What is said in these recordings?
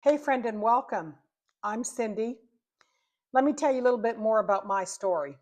Hey, friend, and welcome. I'm Cindy. Let me tell you a little bit more about my story.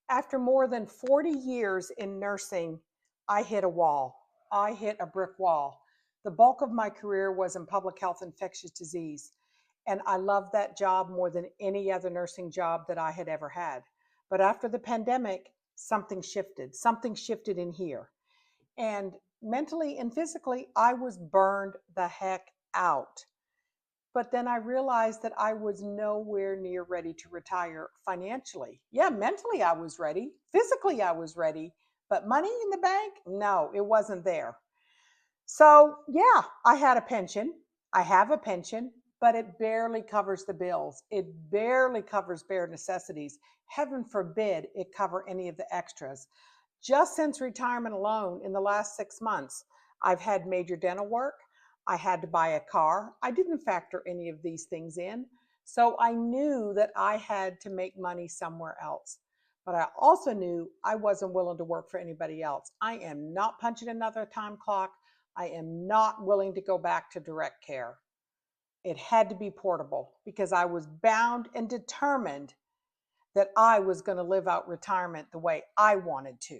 After more than 40 years in nursing, I hit a wall. I hit a brick wall. The bulk of my career was in public health infectious disease, and I loved that job more than any other nursing job that I had ever had. But after the pandemic, something shifted. Something shifted in here. And mentally and physically, I was burned the heck out. But then I realized that I was nowhere near ready to retire financially. Yeah, mentally I was ready. Physically I was ready. But money in the bank? No, it wasn't there. So, yeah, I had a pension. I have a pension, but it barely covers the bills. It barely covers bare necessities. Heaven forbid it cover any of the extras. Just since retirement alone, in the last 6 months, I've had major dental work. I had to buy a car. I didn't factor any of these things in. So I knew that I had to make money somewhere else. But I also knew I wasn't willing to work for anybody else. I am not punching another time clock. I am not willing to go back to direct care. It had to be portable because I was bound and determined that I was going to live out retirement the way I wanted to.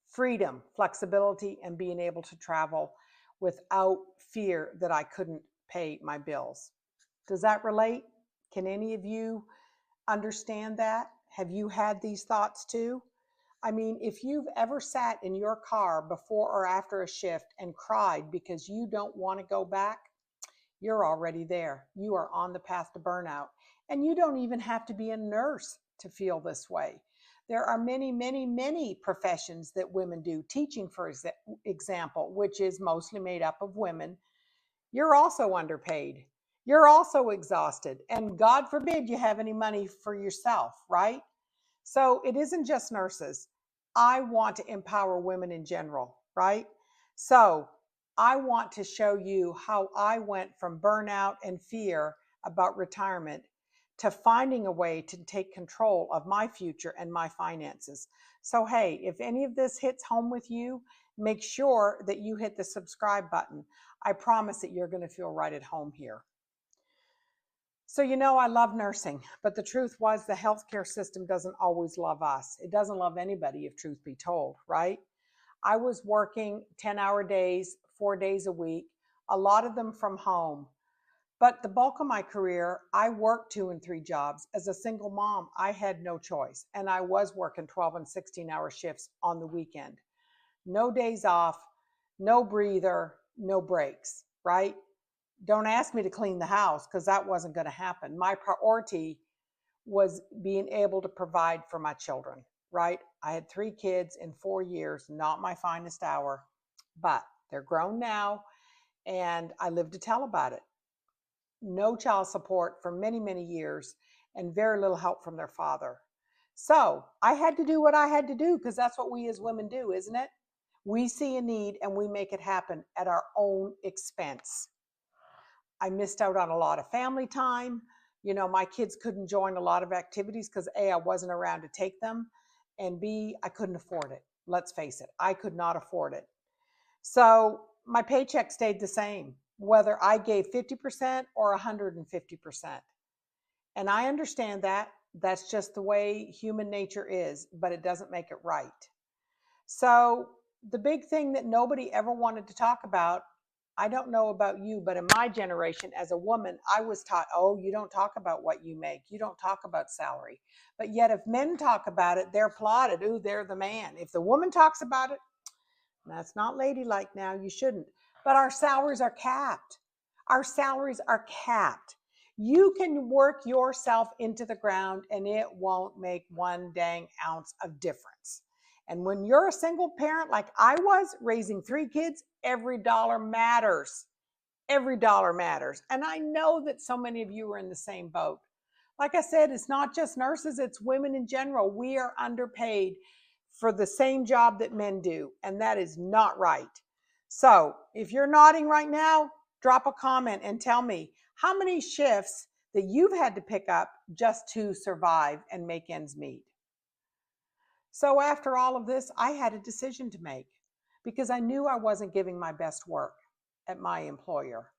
Freedom, flexibility, and being able to travel without fear that I couldn't pay my bills. Does that relate? Can any of you understand that? Have you had these thoughts too? I mean, if you've ever sat in your car before or after a shift and cried because you don't want to go back, you're already there. You are on the path to burnout. And you don't even have to be a nurse to feel this way. There are many, many, many professions that women do. Teaching, for example, which is mostly made up of women, you're also underpaid. You're also exhausted. And God forbid you have any money for yourself, right? So it isn't just nurses. I want to empower women in general, right? So I want to show you how I went from burnout and fear about retirement to finding a way to take control of my future and my finances. So, hey, if any of this hits home with you, make sure that you hit the subscribe button. I promise that you're going to feel right at home here. So, I love nursing, but the truth was the healthcare system doesn't always love us. It doesn't love anybody, if truth be told, right? I was working 10-hour days, 4 days a week, a lot of them from home. But the bulk of my career, I worked 2 and 3 jobs. As a single mom, I had no choice. And I was working 12 and 16-hour shifts on the weekend. No days off, no breather, no breaks, right? Don't ask me to clean the house because that wasn't going to happen. My priority was being able to provide for my children, right? I had 3 kids in 4 years, not my finest hour, but they're grown now and I live to tell about it. No child support for many, many years and very little help from their father. So I had to do what I had to do because that's what we as women do, isn't it? We see a need and we make it happen at our own expense. I missed out on a lot of family time. My kids couldn't join a lot of activities because A, I wasn't around to take them, and B, I couldn't afford it. Let's face it, I could not afford it. So my paycheck stayed the same, whether I gave 50% or 150%. And I understand that. That's just the way human nature is, but it doesn't make it right. So the big thing that nobody ever wanted to talk about, I don't know about you, but in my generation as a woman, I was taught, oh, you don't talk about what you make. You don't talk about salary. But yet if men talk about it, they're applauded. Ooh, they're the man. If the woman talks about it, that's not ladylike now. You shouldn't. But our salaries are capped. Our salaries are capped. You can work yourself into the ground and it won't make one dang ounce of difference. And when you're a single parent like I was, raising 3 kids, every dollar matters. Every dollar matters. And I know that so many of you are in the same boat. Like I said, it's not just nurses, it's women in general. We are underpaid for the same job that men do, and that is not right. So if you're nodding right now, drop a comment and tell me how many shifts that you've had to pick up just to survive and make ends meet. So after all of this, I had a decision to make because I knew I wasn't giving my best work at my employer.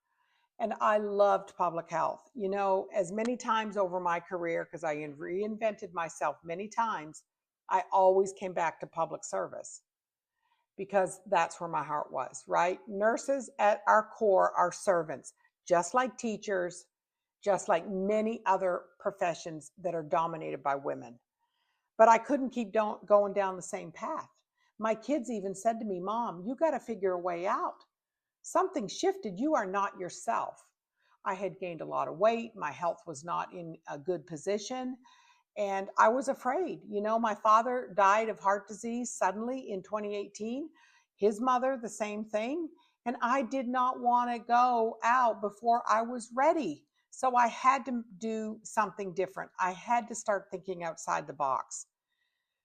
And I loved public health. You know, as many times over my career, because I reinvented myself many times, I always came back to public service because that's where my heart was, right? Nurses at our core are servants, just like teachers, just like many other professions that are dominated by women. But I couldn't keep going down the same path. My kids even said to me, Mom, you got to figure a way out. Something shifted. You are not yourself. I had gained a lot of weight. My health was not in a good position. And I was afraid. You know, my father died of heart disease suddenly in 2018. His mother, the same thing. And I did not want to go out before I was ready. So I had to do something different. I had to start thinking outside the box.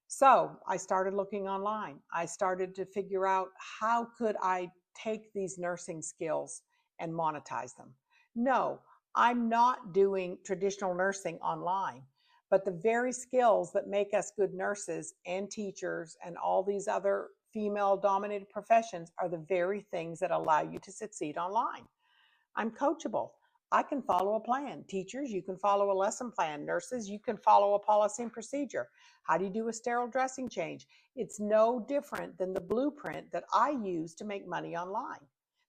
So I started looking online. I started to figure out how could I take these nursing skills and monetize them. No, I'm not doing traditional nursing online, but the very skills that make us good nurses and teachers and all these other female dominated professions are the very things that allow you to succeed online. I'm coachable. I can follow a plan. Teachers, you can follow a lesson plan. Nurses, you can follow a policy and procedure. How do you do a sterile dressing change? It's no different than the blueprint that I use to make money online.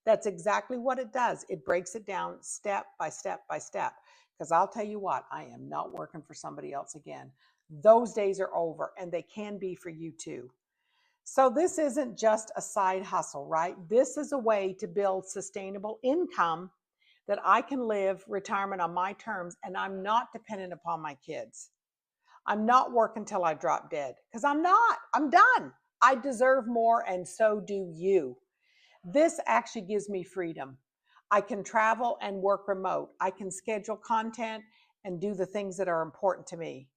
That's exactly what it does. It breaks it down step by step by step. Because I'll tell you what, I am not working for somebody else again. Those days are over, and they can be for you too. So this isn't just a side hustle, right? This is a way to build sustainable income that I can live retirement on my terms, and I'm not dependent upon my kids. I'm not working till I drop dead because I'm not. I'm done. I deserve more, and so do you. This actually gives me freedom. I can travel and work remote. I can schedule content and do the things that are important to me.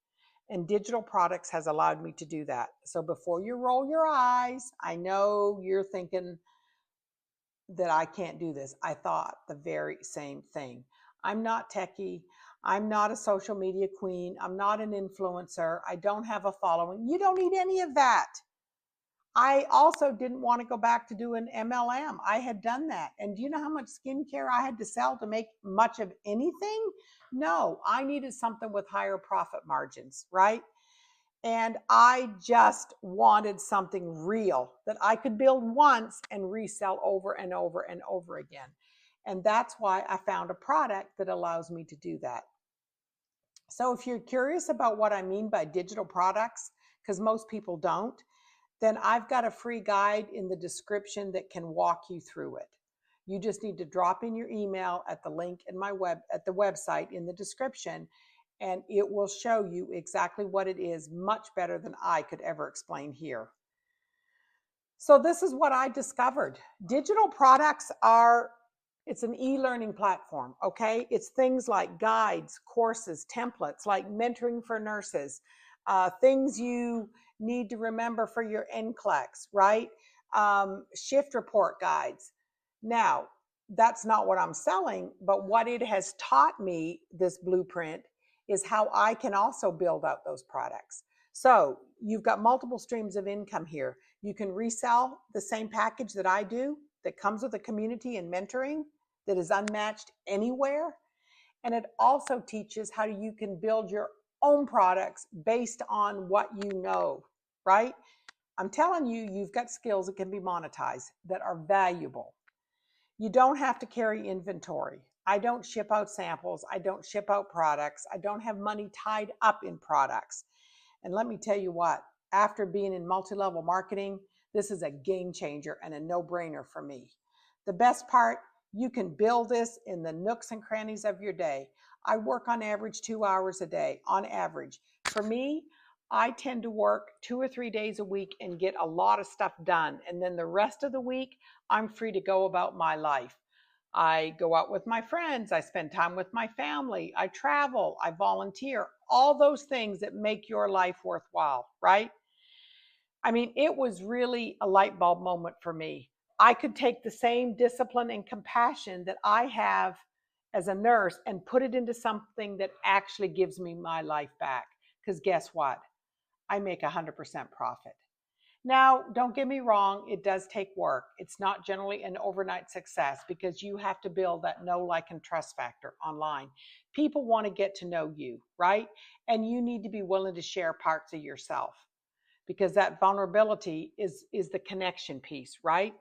And digital products has allowed me to do that. So before you roll your eyes, I know you're thinking, that I can't do this. I thought the very same thing. I'm not techie. I'm not a social media queen. I'm not an influencer. I don't have a following. You don't need any of that. I also didn't want to go back to doing MLM. I had done that. And do you know how much skincare I had to sell to make much of anything? No, I needed something with higher profit margins, right? And I just wanted something real that I could build once and resell over and over and over again. And that's why I found a product that allows me to do that. So if you're curious about what I mean by digital products, because most people don't, then I've got a free guide in the description that can walk you through it. You just need to drop in your email at the link in my at the website in the description, and it will show you exactly what it is, much better than I could ever explain here. So this is what I discovered. Digital products are, it's an e-learning platform, okay? It's things like guides, courses, templates, like mentoring for nurses, things you need to remember for your NCLEX, right? Shift report guides. Now, that's not what I'm selling, but what it has taught me, this blueprint, is how I can also build out those products. So you've got multiple streams of income here. You can resell the same package that I do that comes with a community and mentoring that is unmatched anywhere. And it also teaches how you can build your own products based on what you know, right? I'm telling you, you've got skills that can be monetized that are valuable. You don't have to carry inventory. I don't ship out samples. I don't ship out products. I don't have money tied up in products. And let me tell you what, after being in multi-level marketing, this is a game changer and a no-brainer for me. The best part, you can build this in the nooks and crannies of your day. I work on average 2 hours a day, on average. For me, I tend to work 2 or 3 days a week and get a lot of stuff done. And then the rest of the week, I'm free to go about my life. I go out with my friends. I spend time with my family. I travel. I volunteer. All those things that make your life worthwhile, right? I mean, it was really a light bulb moment for me. I could take the same discipline and compassion that I have as a nurse and put it into something that actually gives me my life back. Because guess what? I make 100% profit. Now, don't get me wrong, it does take work. It's not generally an overnight success because you have to build that know, like, and trust factor online. People want to get to know you, right? And you need to be willing to share parts of yourself because that vulnerability is the connection piece, right?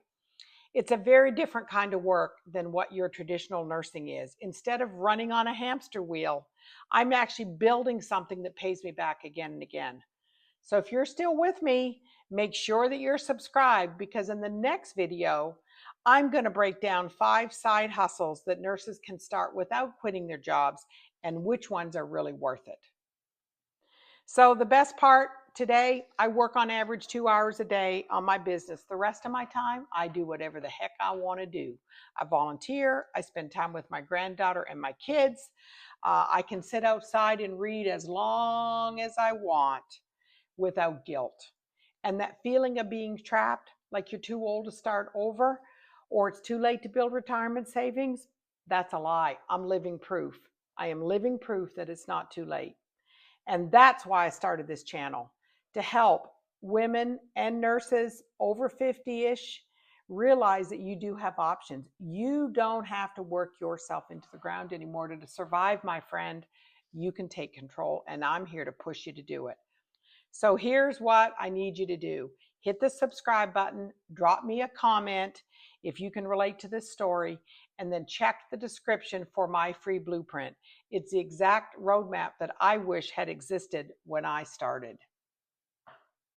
It's a very different kind of work than what your traditional nursing is. Instead of running on a hamster wheel, I'm actually building something that pays me back again and again. So if you're still with me, make sure that you're subscribed because in the next video, I'm going to break down 5 side hustles that nurses can start without quitting their jobs and which ones are really worth it. So the best part today, I work on average 2 hours a day on my business. The rest of my time, I do whatever the heck I want to do. I volunteer, I spend time with my granddaughter and my kids. I can sit outside and read as long as I want without guilt. And that feeling of being trapped, like you're too old to start over, or it's too late to build retirement savings, that's a lie. I'm living proof. I am living proof that it's not too late. And that's why I started this channel, to help women and nurses over 50-ish realize that you do have options. You don't have to work yourself into the ground anymore to survive, my friend. You can take control, and I'm here to push you to do it. So here's what I need you to do. Hit the subscribe button, drop me a comment if you can relate to this story, and then check the description for my free blueprint. It's the exact roadmap that I wish had existed when I started.